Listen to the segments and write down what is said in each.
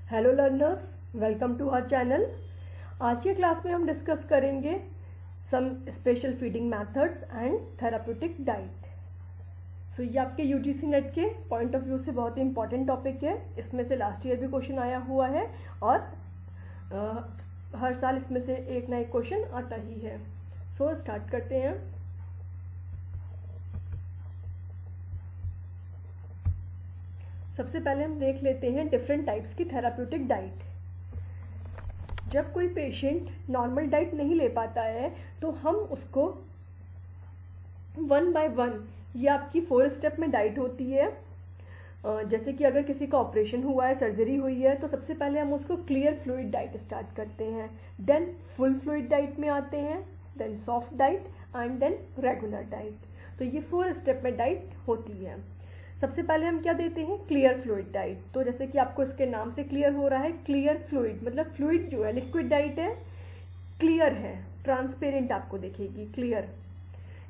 Hello learners, welcome to our channel. आज के class में हम डिस्कस करेंगे some special feeding methods and therapeutic diet. So ये आपके यूजीसी नेट के पॉइंट ऑफ व्यू से बहुत ही इंपॉर्टेंट टॉपिक है। इसमें से लास्ट ईयर भी क्वेश्चन आया हुआ है और हर साल इसमें से एक ना एक क्वेश्चन आता ही है। सो स्टार्ट करते हैं। सबसे पहले हम देख लेते हैं डिफरेंट टाइप्स की थेराप्यूटिक डाइट। जब कोई पेशेंट नॉर्मल डाइट नहीं ले पाता है तो हम उसको वन बाय वन, ये आपकी 4 स्टेप में डाइट होती है। जैसे कि अगर किसी का ऑपरेशन हुआ है, सर्जरी हुई है, तो सबसे पहले हम उसको क्लियर फ्लूइड डाइट स्टार्ट करते हैं, देन फुल फ्लूइड डाइट में आते हैं, then soft diet and then regular diet. तो ये 4 स्टेप में डाइट होती है। सबसे पहले हम क्या देते हैं, क्लियर फ्लूइड डाइट। तो जैसे कि आपको इसके नाम से क्लियर हो रहा है, क्लियर फ्लूइड मतलब फ्लूइड जो है, लिक्विड डाइट है, क्लियर है, ट्रांसपेरेंट आपको दिखेगी, क्लियर।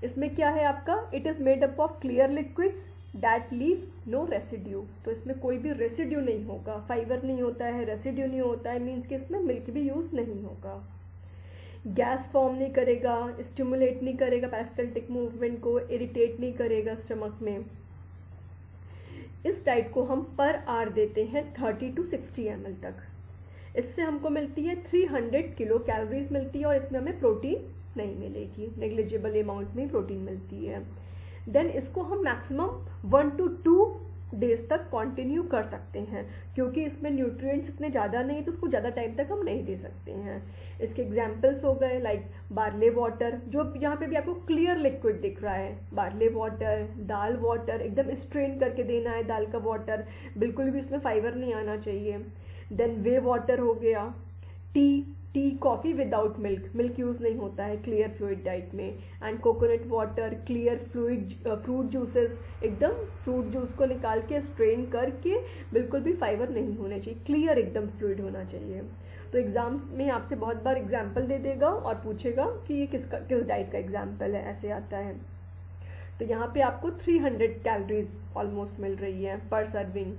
इसमें क्या है आपका, it is made up of clear liquids that leave no residue. तो इसमें कोई भी रेसिड्यू नहीं होगा, फाइबर नहीं होता है, रेसिड्यू नहीं होता है, मीन्स कि इसमें मिल्क भी यूज नहीं होगा। गैस फॉर्म नहीं करेगा, स्टिमुलेट नहीं करेगा पेरिस्टल्टिक मूवमेंट को, इरिटेट नहीं करेगा स्टमक में। इस डाइट को हम पर आवर देते हैं 30 to 60 ml तक। इससे हमको मिलती है 300 किलो कैलोरीज मिलती है और इसमें हमें प्रोटीन नहीं मिलेगी, नेग्लिजिबल अमाउंट में प्रोटीन मिलती है। देन इसको हम मैक्सिमम 1 to 2 डेज तक कंटिन्यू कर सकते हैं, क्योंकि इसमें न्यूट्रिएंट्स इतने ज़्यादा नहीं तो उसको ज़्यादा टाइम तक हम नहीं दे सकते हैं। इसके एग्जांपल्स हो गए लाइक बार्ले वाटर, जो यहाँ पे भी आपको क्लियर लिक्विड दिख रहा है, बार्ले वाटर, दाल वाटर, एकदम स्ट्रेन करके देना है दाल का वाटर, बिल्कुल भी उसमें फाइबर नहीं आना चाहिए। देन वे वाटर हो गया, T, coffee without milk, milk use नहीं होता है क्लियर फ्लूइड डाइट में, and coconut water, clear fluid, fruit juices, एकदम फ्रूट जूस को निकाल के स्ट्रेन करके, बिल्कुल भी फाइबर नहीं होने चाहिए, क्लियर एकदम फ्लूइड होना चाहिए। तो एग्जाम्स में आपसे बहुत बार एग्जाम्पल दे देगा और पूछेगा कि ये किस डाइट का एग्जाम्पल है, ऐसे आता है। तो यहाँ पे आपको 300 कैलोरीज ऑलमोस्ट मिल रही है पर serving.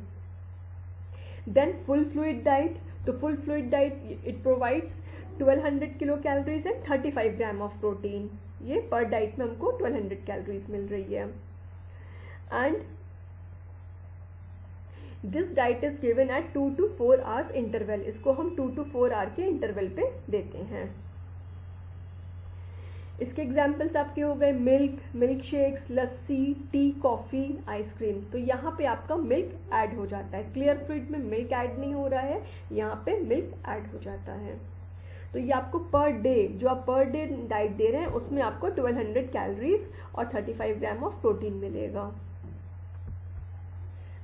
Then full fluid diet, तो full fluid diet it provides 1200 kilo calories and 35 gram of protein. ये पर डाइट में हमको 1200 कैलोरीज मिल रही है। And this diet is given at 2 to 4 hours interval. इसको हम 2 to 4 आवर के इंटरवल पे देते हैं। इसके एग्जाम्पल्स आपके हो गए मिल्क, मिल्क शेक्स, लस्सी, टी, कॉफ़ी, आइसक्रीम। तो यहाँ पे आपका मिल्क ऐड हो जाता है, क्लियर फ्लूइड में मिल्क ऐड नहीं हो रहा है, यहाँ पे मिल्क ऐड हो जाता है। तो ये आपको पर डे, जो आप पर डे डाइट दे रहे हैं उसमें आपको 1200 कैलोरीज और 35 ग्राम ऑफ प्रोटीन मिलेगा।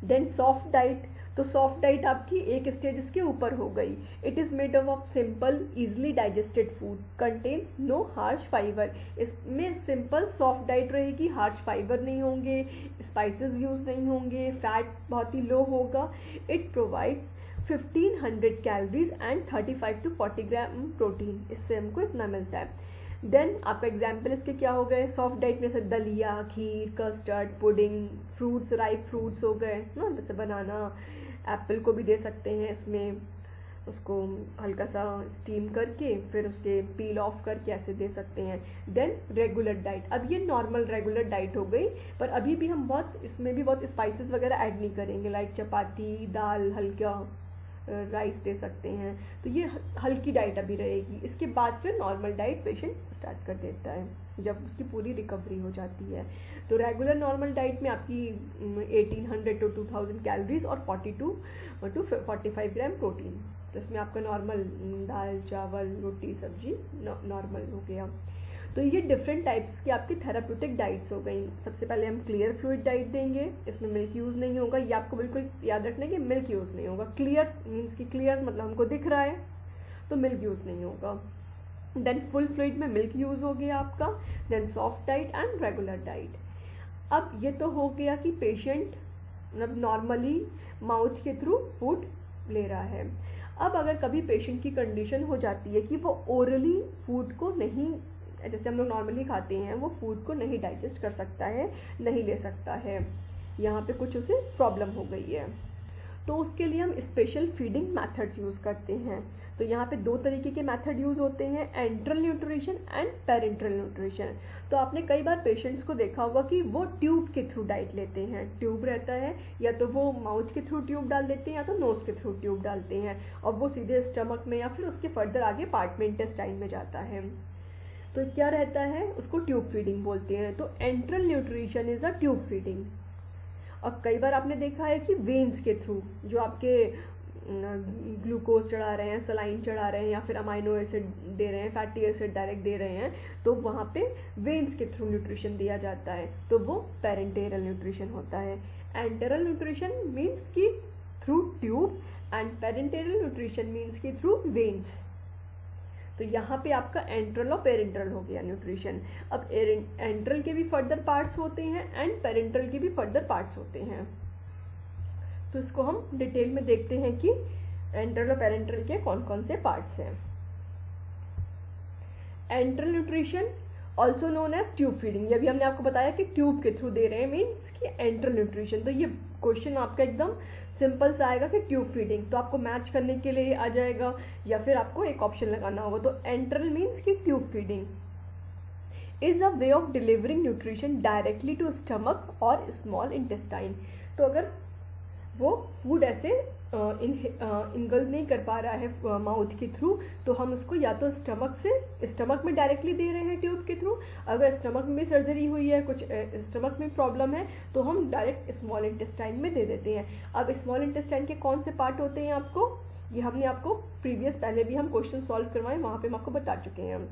देन सॉफ्ट डाइट, तो सॉफ्ट डाइट आपकी एक स्टेज इसके ऊपर हो गई। It is made up of simple easily digested food, contains no harsh fibre. इसमें सिंपल सॉफ्ट डाइट रहेगी, हार्श फाइबर नहीं होंगे, स्पाइसेस यूज नहीं होंगे, फैट बहुत ही लो होगा। It provides 1500 calories and 35 to 40 gram protein. इससे हमको इतना मिलता है। देन आपका एग्जाम्पल इसके क्या हो गए, सॉफ्ट डाइट में से दलिया, खीर, custard, pudding, fruits, ripe fruits हो गए ना, जैसे बनाना, एप्पल को भी दे सकते हैं इसमें, उसको हल्का सा स्टीम करके फिर उसके पील ऑफ करके ऐसे दे सकते हैं। देन रेगुलर डाइट, अब ये नॉर्मल रेगुलर डाइट हो गई, पर अभी भी हम इसमें भी बहुत स्पाइसेस वगैरह ऐड नहीं करेंगे, लाइक चपाती, दाल, हल्का राइस दे सकते हैं। तो ये हल्की डाइट अभी रहेगी। इसके बाद फिर नॉर्मल डाइट पेशेंट स्टार्ट कर देता है जब उसकी पूरी रिकवरी हो जाती है। तो रेगुलर नॉर्मल डाइट में आपकी 1800 to 2000 कैलोरीज और 42 to 45 ग्राम प्रोटीन। तो इसमें आपका नॉर्मल दाल, चावल, रोटी, सब्जी नॉर्मल हो गया। तो ये डिफरेंट टाइप्स की आपकी थेराप्यूटिक डाइट्स हो गई। सबसे पहले हम क्लियर फ्लूइड डाइट देंगे, इसमें मिल्क यूज़ नहीं होगा, ये आपको बिल्कुल याद रखना है कि मिल्क यूज़ नहीं होगा। क्लियर मीन्स कि क्लियर मतलब हमको दिख रहा है तो मिल्क यूज़ नहीं होगा। देन फुल फ्लूइड में मिल्क यूज़ हो गया आपका। Then soft diet and regular diet. अब ये तो हो गया कि पेशेंट मतलब नॉर्मली माउथ के थ्रू फूड ले रहा है। अब अगर कभी पेशेंट की कंडीशन हो जाती है कि वो ओरली फूड को नहीं, जैसे हम लोग नॉर्मली खाते हैं, वो फूड को नहीं डाइजेस्ट कर सकता है, नहीं ले सकता है, यहाँ पे कुछ उसे प्रॉब्लम हो गई है, तो उसके लिए हम स्पेशल फीडिंग मेथड्स यूज़ करते हैं। तो यहाँ पे दो तरीके के मेथड यूज़ होते हैं, enteral nutrition and parental nutrition. तो आपने कई बार पेशेंट्स को देखा होगा कि वो ट्यूब के थ्रू डाइट लेते हैं। ट्यूब रहता है, या तो वो माउथ के थ्रू ट्यूब डाल देते हैं या तो नोज़ के थ्रू ट्यूब डालते हैं, और वो सीधे स्टमक में या फिर उसके फर्दर आगे पार्ट में इंटेस्टाइन में जाता है। तो क्या रहता है, उसको ट्यूब फीडिंग बोलते हैं। तो enteral nutrition is a tube feeding. और कई बार आपने देखा है कि वेन्स के थ्रू जो आपके ग्लूकोज चढ़ा रहे हैं, सलाइन चढ़ा रहे हैं, या फिर अमाइनो एसिड दे रहे हैं, फैटी एसिड डायरेक्ट दे रहे हैं, तो वहाँ पे वेन्स के थ्रू न्यूट्रिशन दिया जाता है, तो वो पेरेंटेरल न्यूट्रिशन होता है। एंटेरल न्यूट्रिशन मीन्स कि through tube and parenteral nutrition means कि थ्रू वेन्स। तो यहाँ पे आपका एंट्रल और पेरेंटल हो गया न्यूट्रिशन। अब एंट्रल के भी फर्दर पार्ट्स होते हैं एंड पेरेंटल के भी फर्दर पार्ट्स होते हैं। तो इसको हम डिटेल में देखते हैं कि एंट्रल और पेरेंटल के कौन कौन से पार्ट्स हैं। Enteral nutrition also known as tube feeding, ये भी हमने आपको बताया कि ट्यूब के थ्रू दे रहे हैं, मीन्स कि एंट्रल न्यूट्रिशन। तो ये क्वेश्चन आपका एकदम सिंपल सा आएगा कि ट्यूब फीडिंग, तो आपको मैच करने के लिए आ जाएगा या फिर आपको एक ऑप्शन लगाना होगा। तो एंट्रल मीन्स कि tube feeding is a way of delivering nutrition directly to stomach और स्मॉल इंटेस्टाइन। तो अगर वो फूड ऐसे इंगल नहीं कर पा रहा है माउथ के थ्रू, तो हम उसको या तो स्टमक में डायरेक्टली दे रहे हैं ट्यूब के थ्रू। अगर स्टमक में सर्जरी हुई है, कुछ स्टमक में प्रॉब्लम है, तो हम डायरेक्ट स्मॉल इंटेस्टाइन में दे देते हैं। अब स्मॉल इंटेस्टाइन के कौन से पार्ट होते हैं आपको, ये हमने आपको प्रीवियस पहले भी हम क्वेश्चन सॉल्व करवाए, वहाँ पे हम आपको बता चुके हैं। हम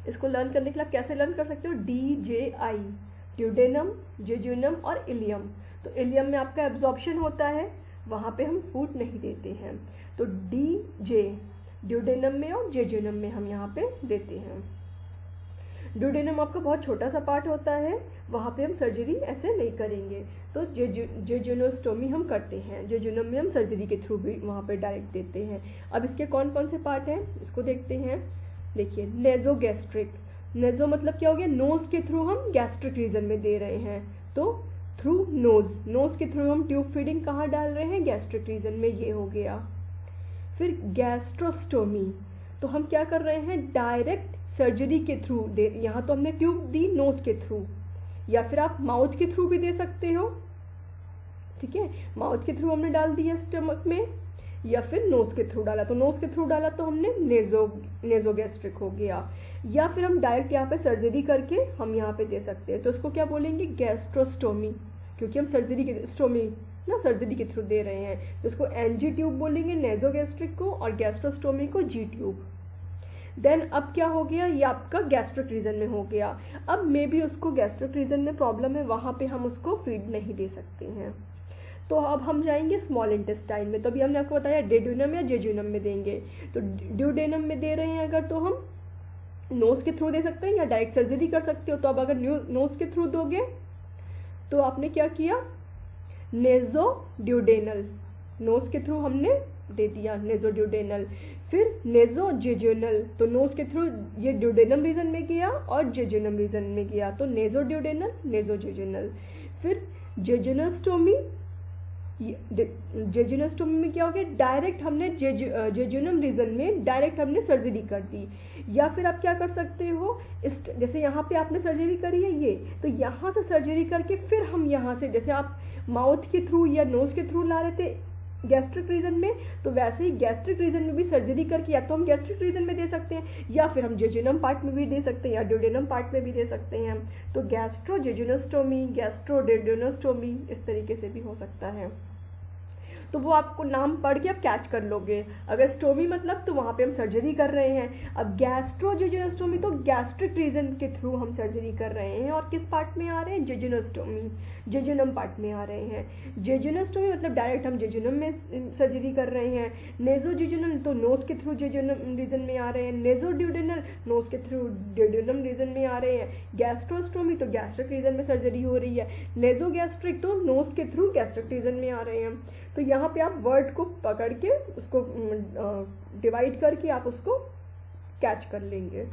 इसको लर्न करने के लिए आप कैसे लर्न कर सकते हो, DJI, ड्यूडेनम, जेजुनम और इलियम। तो इलियम में आपका एब्जॉर्प्शन होता है, वहाँ पे हम फूड नहीं देते हैं। तो DJ ड्यूडेनम में और जेजुनम में हम यहाँ पे देते हैं। ड्यूडेनम आपका बहुत छोटा सा पार्ट होता है, वहाँ पे हम सर्जरी ऐसे नहीं करेंगे। तो जेजुनोस्टोमी हम करते हैं, जेजुनम में हम सर्जरी के थ्रू भी वहाँ पे डायरेक्ट देते हैं। अब इसके कौन कौन से पार्ट हैं इसको देखते हैं। देखिए, नेजोगैस्ट्रिक, नेजो मतलब क्या हो गया, नोज के थ्रू हम गैस्ट्रिक रीजन में दे रहे हैं, तो थ्रू नोज, नोज के थ्रू हम ट्यूब फीडिंग कहाँ डाल रहे हैं, गैस्ट्रिक रीजन में, ये हो गया। फिर गैस्ट्रोस्टोमी, तो हम क्या कर रहे हैं, डायरेक्ट सर्जरी के थ्रू दे, यहाँ तो हमने ट्यूब दी नोज के थ्रू, या फिर आप माउथ के थ्रू भी दे सकते हो, ठीक है। माउथ के थ्रू हमने डाल दिया स्टमक में, या फिर नोज के थ्रू डाला, तो नोज के थ्रू डाला तो हमने नेजोगैस्ट्रिक हो गया। या फिर हम डायरेक्ट यहाँ पे सर्जरी करके हम यहाँ पे दे सकते हैं, तो इसको क्या बोलेंगे, गैस्ट्रोस्टोमी, क्योंकि हम सर्जरी के स्टोमी ना सर्जरी के थ्रू दे रहे हैं, तो इसको NG ट्यूब बोलेंगे नेजोगैस्ट्रिक को, और गैस्ट्रोस्टोमी को G ट्यूब। देन अब क्या हो गया, ये आपका गैस्ट्रिक रीजन में हो गया। अब मे बी उसको गैस्ट्रिक रीजन में प्रॉब्लम है, वहाँ पे हम उसको फीड नहीं दे सकते हैं। तो अब हम जाएंगे स्मॉल इंटेस्टाइन में। तो अभी हमने आपको बताया ड्यूडेनम या जेजुनम में देंगे। तो ड्यूडेनम में दे रहे हैं अगर, तो हम नोज के थ्रू दे सकते हैं या डायरेक्ट सर्जरी कर सकते हो। तो अब अगर नोज के थ्रू दोगे तो आपने क्या किया, नेजोड्यूडेनल, नोज के थ्रू हमने दे दिया नेजोड्यूडेनल। फिर नेजोजेजुनल, तो नोज के थ्रू ये ड्यूडेनम रीजन में गया और जेजुनम रीजन में गया, तो नेजोड्यूडेनल, नेजोजेजुनल। फिर जेजुनोस्टोमी, जेजुनोस्टोमी में क्या हो गया, डायरेक्ट हमने जेजुनम रीजन में डायरेक्ट हमने सर्जरी कर दी। या फिर आप क्या कर सकते हो, जैसे यहाँ पे आपने सर्जरी करी है ये, तो यहाँ से सर्जरी करके फिर हम यहाँ से, जैसे आप माउथ के थ्रू या नोज के थ्रू ला रहे थे गैस्ट्रिक रीजन में, तो वैसे ही गैस्ट्रिक रीजन में भी सर्जरी करके या तो हम गैस्ट्रिक रीजन में दे सकते हैं, या फिर हम जेजुनम पार्ट में भी दे सकते हैं, या ड्यूडेनम पार्ट में भी दे सकते हैं। तो गैस्ट्रोजेजुनोस्टोमी, गैस्ट्रोड्यूडेनोस्टोमी इस तरीके से भी हो सकता है। तो वो आपको नाम पढ़ के आप कैच कर लोगे। अगर स्टोमी मतलब तो वहाँ पे हम सर्जरी कर रहे हैं। अब गैस्ट्रोजेजुनोस्टोमी तो गैस्ट्रिक रीजन के थ्रू हम सर्जरी कर रहे हैं, और किस पार्ट में आ रहे हैं, जेजुनोस्टोमी, जेजुनम पार्ट में आ रहे हैं। जेजुनोस्टोमी मतलब डायरेक्ट हम जेजुनम में सर्जरी कर रहे हैं। नेजोजेजुनल तो नोज के थ्रू जेजुनम रीजन में आ रहे हैं। नेजोड्यूडेनल नोज के थ्रू ड्यूडेनम रीजन में आ रहे हैं। गैस्ट्रोस्टोमी तो गैस्ट्रिक रीजन में सर्जरी हो रही है। नेजोगैस्ट्रिक तो नोज के थ्रू गैस्ट्रिक रीजन में आ रहे हैं। तो यहाँ पे आप वर्ड को पकड़ के उसको डिवाइड करके आप उसको कैच कर लेंगे।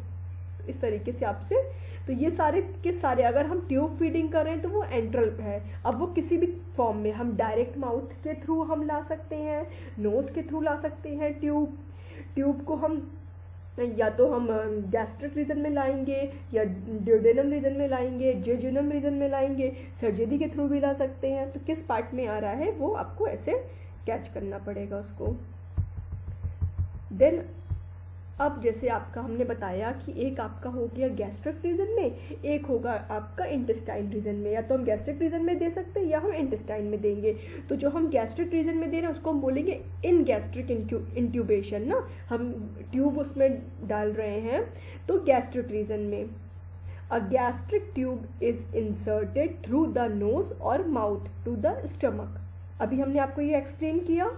इस तरीके से आपसे। तो ये सारे के सारे अगर हम ट्यूब फीडिंग कर रहे हैं तो वो एंट्रल है। अब वो किसी भी फॉर्म में, हम डायरेक्ट माउथ के थ्रू हम ला सकते हैं, नोज के थ्रू ला सकते हैं ट्यूब को हम, या तो हम गैस्ट्रिक रीजन में लाएंगे या ड्यूडेनम रीजन में लाएंगे, जेजुनम रीजन में लाएंगे, सर्जरी के थ्रू भी ला सकते हैं। तो किस पार्ट में आ रहा है वो आपको ऐसे कैच करना पड़ेगा उसको। देन अब जैसे आपका हमने बताया कि एक आपका हो गया गैस्ट्रिक रीजन में, एक होगा आपका इंटेस्टाइन रीजन में। या तो हम गैस्ट्रिक रीजन में दे सकते हैं या हम इंटेस्टाइन में देंगे। तो जो हम गैस्ट्रिक रीजन में दे रहे हैं उसको हम बोलेंगे इन गैस्ट्रिक इंट्यूबेशन ना, हम ट्यूब उसमें डाल रहे हैं तो गैस्ट्रिक रीजन में। A gastric tube is inserted through the nose or mouth to the stomach. अभी हमने आपको ये एक्सप्लेन किया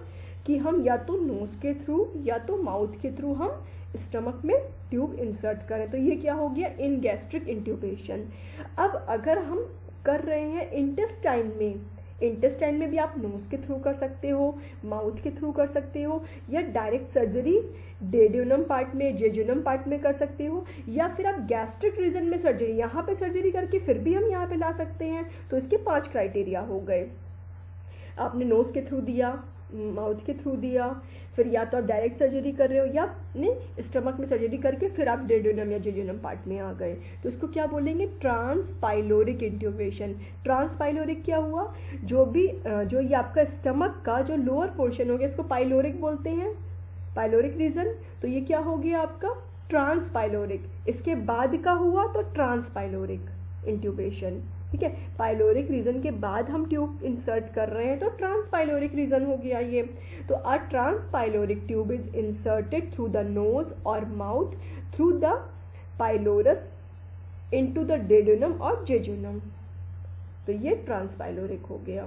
कि हम या तो नोज के थ्रू या तो माउथ के थ्रू हम स्टमक में ट्यूब इंसर्ट करें। तो ये क्या हो गया, इन गैस्ट्रिक इंट्यूबेशन। अब अगर हम कर रहे हैं इंटेस्टाइन में भी आप नोज के थ्रू कर सकते हो, माउथ के थ्रू कर सकते हो, या डायरेक्ट सर्जरी डेड्यूनम पार्ट में, जेजुनम पार्ट में कर सकते हो, या फिर आप गैस्ट्रिक रीजन में सर्जरी, यहाँ पे सर्जरी करके फिर भी हम यहाँ पे ला सकते हैं। तो इसके 5 क्राइटेरिया हो गए। आपने नोज के थ्रू दिया, माउथ के थ्रू दिया, फिर या तो आप डायरेक्ट सर्जरी कर रहे हो या आपने स्टमक में सर्जरी करके फिर आप डेड्यूनम या जेजुनम पार्ट में आ गए। तो इसको क्या बोलेंगे, ट्रांसपाइलोरिक इंट्यूबेशन। ट्रांसपाइलोरिक क्या हुआ, जो ये आपका स्टमक का जो लोअर पोर्शन हो गया इसको पाइलोरिक बोलते हैं, पाइलोरिक रीजन। तो ये क्या हो गया आपका ट्रांसपाइलोरिक। इसके बाद का हुआ तो ट्रांसपाइलोरिक इंट्यूबेशन, ठीक है। पाइलोरिक रीजन के बाद हम ट्यूब इंसर्ट कर रहे हैं तो ट्रांसपाइलोरिक रीजन हो गया ये। तो a transpyloric tube is inserted through the nose or mouth through the pylorus into the duodenum or jejunum. तो ये ट्रांसपाइलोरिक हो गया।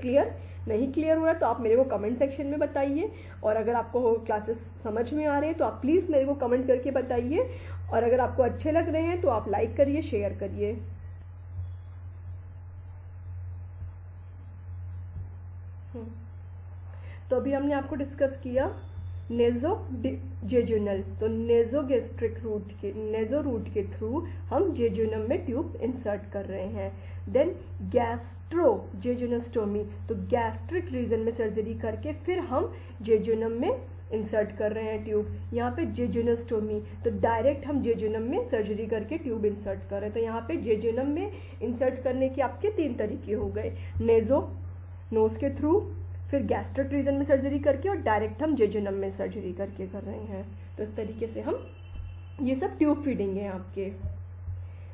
क्लियर? नहीं क्लियर हुआ तो आप मेरे को कमेंट सेक्शन में बताइए, और अगर आपको क्लासेस समझ में आ रहे हैं तो आप प्लीज़ मेरे को कमेंट करके बताइए, और अगर आपको अच्छे लग रहे हैं तो आप लाइक करिए, शेयर करिए। तो अभी हमने आपको डिस्कस किया नेजोजेजुनल। तो नेजोगैस्ट्रिक रूट के, नेजो रूट के थ्रू हम जेजुनम में ट्यूब इंसर्ट कर रहे हैं। देन गैस्ट्रोजेजुनोस्टोमी, तो गैस्ट्रिक रीजन में सर्जरी करके फिर हम जेजुनम में इंसर्ट कर रहे हैं ट्यूब। यहाँ पे जेजुनोस्टोमी, तो डायरेक्ट हम जेजुनम में सर्जरी करके ट्यूब इंसर्ट कर रहे हैं। तो यहाँ पे जेजुनम में इंसर्ट करने के आपके 3 तरीके हो गए, नेजो नोज के थ्रू, फिर गैस्ट्रिक रीजन में सर्जरी करके, और डायरेक्ट हम जेजुनम में सर्जरी करके कर रहे हैं। तो इस तरीके से हम, ये सब ट्यूब फीडिंग है आपके।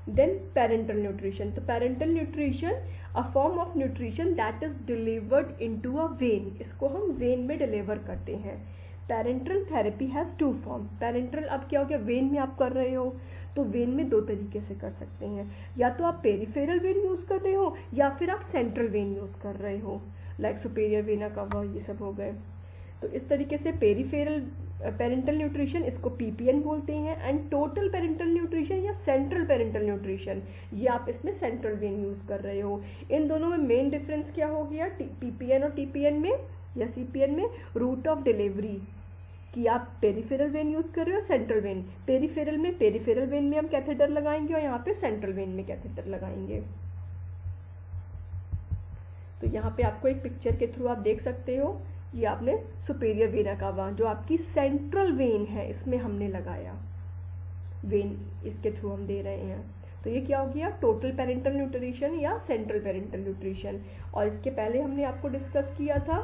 देन पेरेंटल न्यूट्रिशन, तो parental nutrition a form of nutrition that is delivered into a when, इसको हम वेन में डिलीवर करते हैं। Parental therapy has 2 form. Parental अब क्या हो गया, वेन में आप कर रहे हो तो वेन में 2 तरीके से कर सकते हैं, या तो आप पेरिफेरल वेन यूज़ कर रहे हो या फिर आप सेंट्रल वेन यूज़ कर रहे हो, लाइक सुपीरियर वेना कावा, ये सब हो गए। तो इस तरीके से पेरिफेरल पेरेंटल न्यूट्रिशन, इसको पीपीएन बोलते हैं, एंड टोटल पेरेंटल न्यूट्रिशन या सेंट्रल पेरेंटल न्यूट्रिशन, ये आप इसमें सेंट्रल वेन यूज़ कर रहे हो। इन दोनों में मेन डिफरेंस क्या हो गया, पीपीएन और टीपीएन में या सीपीएन में, रूट ऑफ डिलीवरी, कि आप पेरिफेरल वेन यूज़ कर रहे हो, सेंट्रल वेन। पेरिफेरल वेन में हम कैथेटर लगाएंगे और यहाँ पे सेंट्रल वेन में कैथेटर लगाएंगे। तो यहाँ पे आपको एक पिक्चर के थ्रू आप देख सकते हो, ये आपने सुपीरियर वेना कावा, जो आपकी सेंट्रल वेन है, इसमें हमने लगाया वेन, इसके थ्रू हम दे रहे हैं। तो ये क्या हो गया, टोटल पेरेंटल न्यूट्रिशन या सेंट्रल पेरेंटल न्यूट्रिशन। और इसके पहले हमने आपको डिस्कस किया था,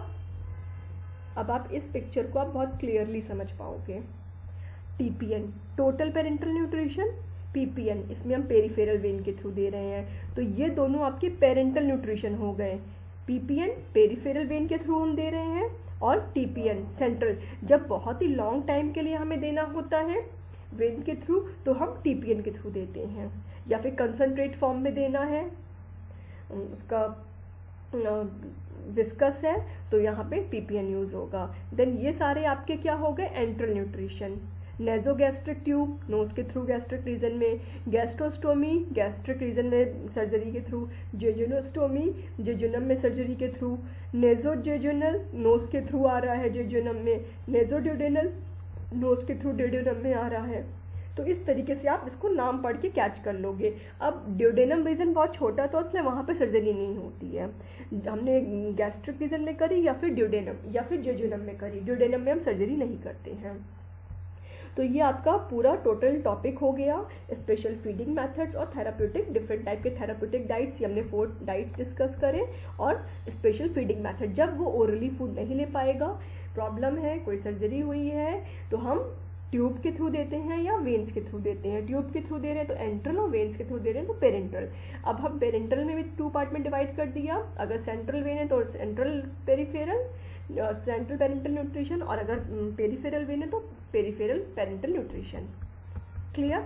अब आप इस पिक्चर को आप बहुत क्लियरली समझ पाओगे। TPN total parental nutrition, PPN इसमें हम पेरिफेरल वेन के थ्रू दे रहे हैं। तो ये दोनों आपके पेरेंटल न्यूट्रिशन हो गए। पीपीएन पेरिफेरल वेन के थ्रू हम दे रहे हैं, और टीपीएन सेंट्रल, जब बहुत ही लॉन्ग टाइम के लिए हमें देना होता है वेन के थ्रू तो हम टीपीएन के थ्रू देते हैं, या फिर कंसनट्रेट फॉर्म में देना है, उसका विस्कस है तो यहाँ पे पीपीएन यूज होगा। देन ये सारे आपके क्या हो गए, enteral nutrition. Nasogastric tube, nose के थ्रू गैस्ट्रिक रीजन में, गैस्ट्रोस्टोमी गैस्ट्रिक रीजन में सर्जरी के थ्रू, जेजुनोस्टोमी जेजुनम में सर्जरी के थ्रू, नेजोजेजुनल नोज के थ्रू आ रहा है जेजुनम में, नेजोड्यूडेनल नोज के थ्रू डेड्यूनम में आ रहा है। तो इस तरीके से आप इसको नाम पढ़ के कैच कर लोगे। अब ड्यूडेनम रीजन बहुत छोटा तो इसलिए वहाँ पे सर्जरी नहीं होती है। हमने गैस्ट्रिक रीजन में करी या फिर ड्यूडेनम या फिर जेजुनम में करी, ड्यूडेनम में हम सर्जरी नहीं करते हैं। तो ये आपका पूरा टोटल टॉपिक हो गया, स्पेशल फीडिंग मेथड्स और थेराप्यूटिक, डिफरेंट टाइप के थेराप्यूटिक डाइट्स, ये हमने 4 डाइट्स डिस्कस करें, और स्पेशल फीडिंग मेथड जब वो ओरली फूड नहीं ले पाएगा, प्रॉब्लम है, कोई सर्जरी हुई है, तो हम ट्यूब के थ्रू देते हैं या वेन्स के थ्रू देते हैं। ट्यूब के थ्रू दे रहे हैं तो एंट्रल, और वेन्स के थ्रू दे रहे हैं तो पेरेंटल। अब हम पेरेंटल में भी 2 पार्ट में डिवाइड कर दिया, अगर सेंट्रल वेन है तो central peripheral, central parental nutrition, और अगर पेरिफेरल वेन है तो पेरिफेरल पेरेंटल न्यूट्रिशन। क्लियर?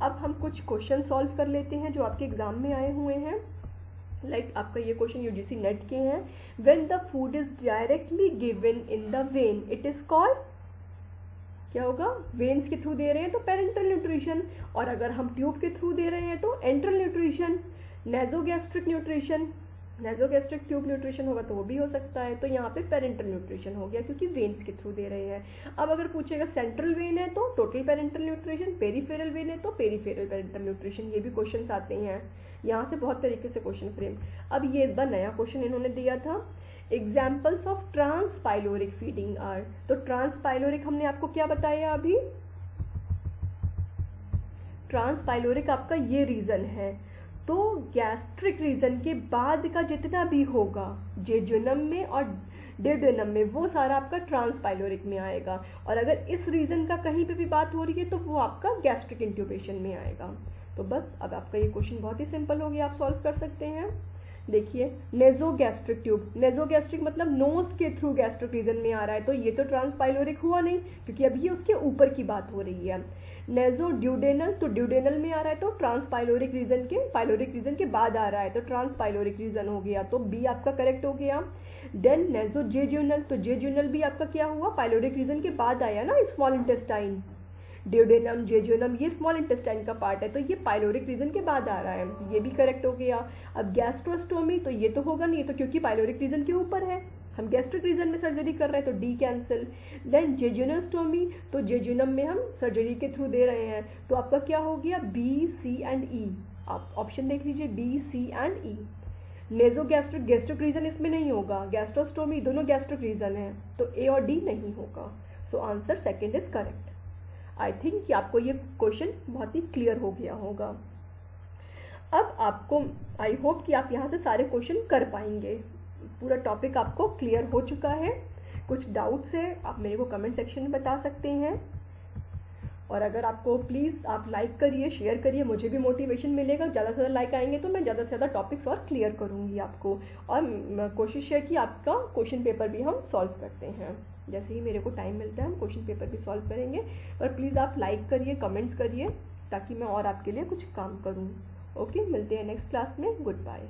अब हम कुछ क्वेश्चन सॉल्व कर लेते हैं जो आपके एग्जाम में आए हुए हैं। लाइक आपका ये क्वेश्चन यूजीसी नेट के हैं, when the food is directly given in the when it is called, क्या होगा, वेन्स के थ्रू दे रहे हैं तो पेरेंटल न्यूट्रिशन, और अगर हम ट्यूब के थ्रू दे रहे हैं तो enteral nutrition. Nasogastric nutrition, nasogastric tube nutrition होगा तो वो भी हो सकता है, तो यहाँ पे पेरेंटल न्यूट्रिशन हो गया क्योंकि वेन्स के थ्रू दे रहे हैं। अब अगर पूछेगा सेंट्रल वेन है तो total parental nutrition, peripheral when है तो पेरिफेरल पेरेंटल न्यूट्रिशन, ये भी क्वेश्चन आते हैं। यहाँ से बहुत तरीके से क्वेश्चन फ्रेम। अब ये इस बार नया क्वेश्चन इन्होंने दिया था, एग्जाम्पल्स ऑफ ट्रांसपाइलोरिक फीडिंग आर। तो ट्रांसपाइलोरिक हमने आपको क्या बताया अभी, ट्रांसपाइलोरिक आपका ये रीजन है, तो गैस्ट्रिक रीजन के बाद का जितना भी होगा जेजुनम में और ड्यूडेनम में, वो सारा आपका ट्रांसपाइलोरिक में आएगा, और अगर इस रीजन का कहीं पे भी बात हो रही है तो वो आपका गैस्ट्रिक इंट्यूबेशन में आएगा। तो बस अब आपका ये क्वेश्चन बहुत ही सिंपल हो गया, आप सॉल्व कर सकते हैं। देखिए, नेजोगैस्ट्रिक ट्यूब, नेजोगैस्ट्रिक मतलब नोज के थ्रू गैस्ट्रिक रीजन में आ रहा है, तो ये तो ट्रांसपाइलोरिक हुआ नहीं क्योंकि अभी ये उसके ऊपर की बात हो रही है। नेजो ड्यूडेनल, तो ड्यूडेनल में आ रहा है तो ट्रांसपाइलोरिक रीजन के, पाइलोरिक रीजन के बाद आ रहा है तो ट्रांसपाइलोरिक रीजन हो गया, तो बी आपका करेक्ट हो गया। देन नेजो जेजुनल, तो जेजुनल भी आपका क्या हुआ, पाइलोरिक रीजन के बाद आया ना, स्मॉल इंटेस्टाइन। ड्यूडेनम, जेजुनम ये स्मॉल इंटेस्टाइन का पार्ट है तो ये पाइलोरिक रीजन के बाद आ रहा है, ये भी करेक्ट हो गया। अब गैस्ट्रोस्टोमी, तो ये तो होगा नहीं, तो क्योंकि पाइलोरिक रीजन के ऊपर है, हम गैस्ट्रिक रीजन में सर्जरी कर रहे हैं तो डी कैंसिल। देन जेजुनोस्टोमी, तो जेजुनम में हम सर्जरी के थ्रू दे रहे हैं, तो आपका क्या हो गया, बी, सी एंड ई। आप ऑप्शन देख लीजिए, B, C and E. Nasogastric, gastric region इसमें नहीं होगा, गैस्ट्रोस्टोमी दोनों गैस्ट्रिक रीजन है, तो ए और डी नहीं होगा। So answer second is correct. I think कि आपको ये क्वेश्चन बहुत ही क्लियर हो गया होगा। अब आपको, आई होप कि आप यहाँ से सारे क्वेश्चन कर पाएंगे, पूरा टॉपिक आपको क्लियर हो चुका है। कुछ डाउट्स है आप मेरे को कमेंट सेक्शन में बता सकते हैं, और अगर आपको, प्लीज़ आप लाइक करिए, शेयर करिए, मुझे भी मोटिवेशन मिलेगा। ज़्यादा से ज़्यादा लाइक आएंगे तो मैं ज़्यादा से ज़्यादा टॉपिक्स और क्लियर करूँगी आपको, और कोशिश है कि आपका क्वेश्चन पेपर भी हम सॉल्व करते हैं, जैसे ही मेरे को टाइम मिलता है हम क्वेश्चन पेपर भी सॉल्व करेंगे। पर प्लीज़ आप लाइक करिए, कमेंट्स करिए, ताकि मैं और आपके लिए कुछ काम करूँ। ओके, मिलते हैं नेक्स्ट क्लास में, गुड बाय।